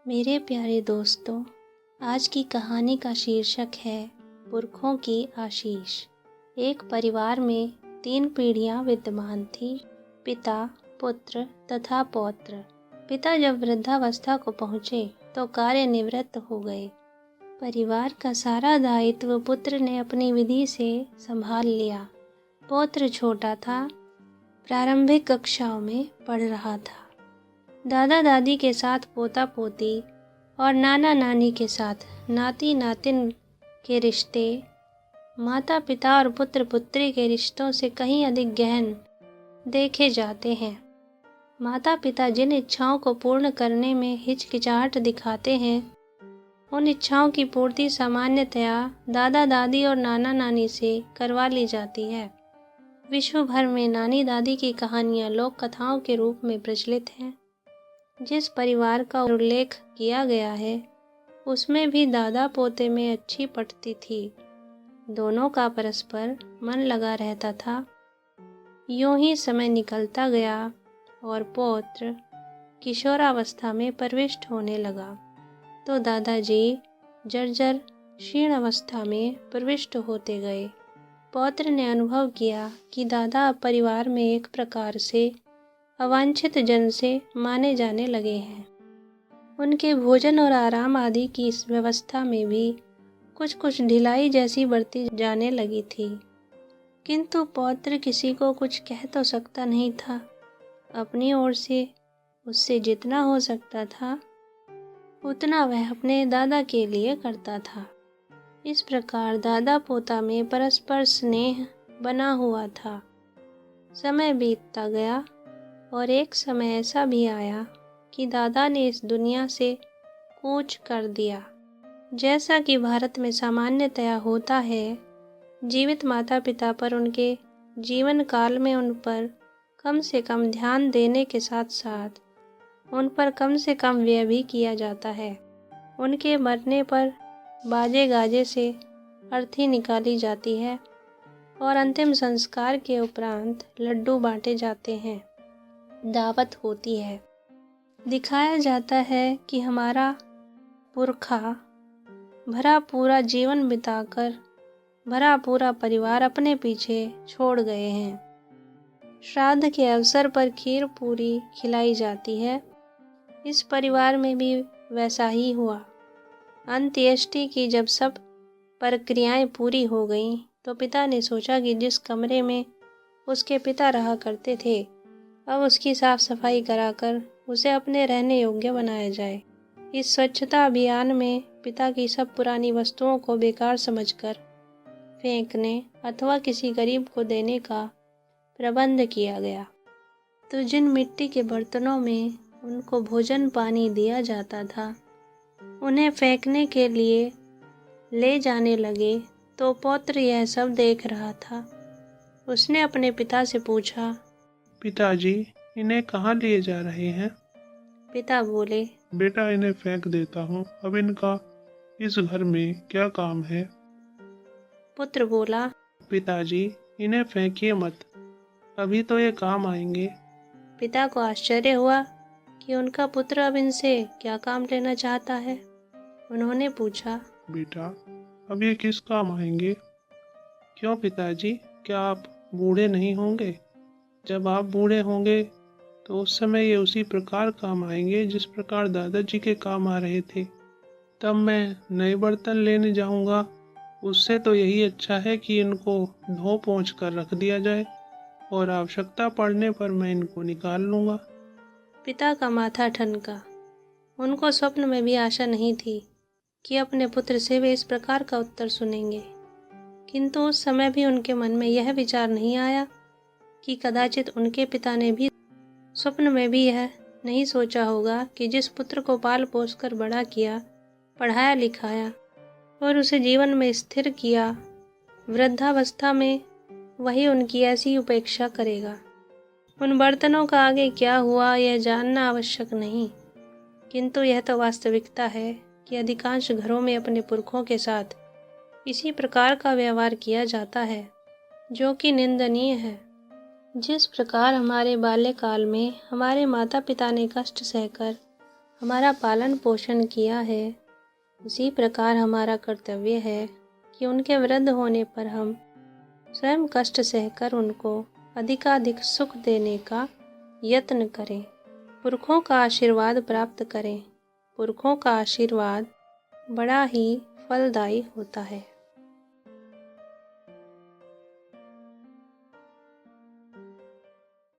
मेरे प्यारे दोस्तों, आज की कहानी का शीर्षक है पुरखों की आशीष। एक परिवार में 3 पीढ़ियां विद्यमान थी, पिता, पुत्र तथा पौत्र। पिता जब वृद्धावस्था को पहुँचे तो कार्यनिवृत्त हो गए। परिवार का सारा दायित्व पुत्र ने अपनी विधि से संभाल लिया। पौत्र छोटा था, प्रारंभिक कक्षाओं में पढ़ रहा था। दादा दादी के साथ पोता पोती और नाना नानी के साथ नाती नातिन के रिश्ते माता पिता और पुत्र पुत्री के रिश्तों से कहीं अधिक गहन देखे जाते हैं। माता पिता जिन इच्छाओं को पूर्ण करने में हिचकिचाहट दिखाते हैं, उन इच्छाओं की पूर्ति सामान्यतया दादा दादी और नाना नानी से करवा ली जाती है। विश्व भर में नानी दादी की कहानियाँ लोक कथाओं के रूप में प्रचलित हैं। जिस परिवार का उल्लेख किया गया है, उसमें भी दादा पोते में अच्छी पटती थी। दोनों का परस्पर मन लगा रहता था। यूं ही समय निकलता गया और पौत्र किशोरावस्था में प्रविष्ट होने लगा तो दादाजी जर्जर क्षीण अवस्था में प्रविष्ट होते गए। पौत्र ने अनुभव किया कि दादा अब परिवार में एक प्रकार से अवांछित जन से माने जाने लगे हैं। उनके भोजन और आराम आदि की इस व्यवस्था में भी कुछ ढिलाई जैसी बरती जाने लगी थी, किंतु पौत्र किसी को कुछ कह तो सकता नहीं था। अपनी ओर से उससे जितना हो सकता था उतना वह अपने दादा के लिए करता था। इस प्रकार दादा पोता में परस्पर स्नेह बना हुआ था। समय बीतता गया और एक समय ऐसा भी आया कि दादा ने इस दुनिया से कूच कर दिया। जैसा कि भारत में सामान्यतया होता है, जीवित माता पिता पर उनके जीवन काल में उन पर कम से कम ध्यान देने के साथ साथ उन पर कम से कम व्यय भी किया जाता है। उनके मरने पर बाजे गाजे से अर्थी निकाली जाती है और अंतिम संस्कार के उपरांत लड्डू बांटे जाते हैं। दावत होती है। दिखाया जाता है कि हमारा पुरखा भरा पूरा जीवन बिताकर भरा पूरा परिवार अपने पीछे छोड़ गए हैं। श्राद्ध के अवसर पर खीर पूरी खिलाई जाती है। इस परिवार में भी वैसा ही हुआ। अंत्येष्टि की जब सब प्रक्रियाएं पूरी हो गईं, तो पिता ने सोचा कि जिस कमरे में उसके पिता रहा करते थे, अब उसकी साफ सफाई कराकर उसे अपने रहने योग्य बनाया जाए। इस स्वच्छता अभियान में पिता की सब पुरानी वस्तुओं को बेकार समझकर फेंकने अथवा किसी गरीब को देने का प्रबंध किया गया। तो जिन मिट्टी के बर्तनों में उनको भोजन पानी दिया जाता था, उन्हें फेंकने के लिए ले जाने लगे तो पौत्र यह सब देख रहा था। उसने अपने पिता से पूछा, पिताजी, इन्हें कहाँ लिए जा रहे हैं? पिता बोले, बेटा, इन्हें फेंक देता हूँ। अब इनका इस घर में क्या काम है? पुत्र बोला, पिताजी, इन्हें फेंकिए मत, अभी तो ये काम आएंगे। पिता को आश्चर्य हुआ कि उनका पुत्र अब इनसे क्या काम लेना चाहता है। उन्होंने पूछा, बेटा, अब ये किस काम आएंगे? क्यों पिताजी, क्या आप बूढ़े नहीं होंगे? जब आप बूढ़े होंगे तो उस समय ये उसी प्रकार काम आएंगे जिस प्रकार दादाजी के काम आ रहे थे। तब मैं नए बर्तन लेने जाऊंगा। उससे तो यही अच्छा है कि इनको धो पोंछ कर रख दिया जाए और आवश्यकता पड़ने पर मैं इनको निकाल लूंगा। पिता का माथा ठनका। उनको स्वप्न में भी आशा नहीं थी कि अपने पुत्र से वे इस प्रकार का उत्तर सुनेंगे, किंतु उस समय भी उनके मन में यह विचार नहीं आया कि कदाचित उनके पिता ने भी स्वप्न में भी यह नहीं सोचा होगा कि जिस पुत्र को पाल पोस कर बड़ा किया, पढ़ाया लिखाया और उसे जीवन में स्थिर किया, वृद्धावस्था में वही उनकी ऐसी उपेक्षा करेगा। उन बर्तनों का आगे क्या हुआ यह जानना आवश्यक नहीं, किंतु यह तो वास्तविकता है कि अधिकांश घरों में अपने पुरखों के साथ इसी प्रकार का व्यवहार किया जाता है, जो कि निंदनीय है। जिस प्रकार हमारे बाल्यकाल में हमारे माता पिता ने कष्ट सहकर हमारा पालन पोषण किया है, उसी प्रकार हमारा कर्तव्य है कि उनके वृद्ध होने पर हम स्वयं कष्ट सहकर उनको अधिकाधिक सुख देने का यत्न करें, पुरखों का आशीर्वाद प्राप्त करें। पुरखों का आशीर्वाद बड़ा ही फलदायी होता है।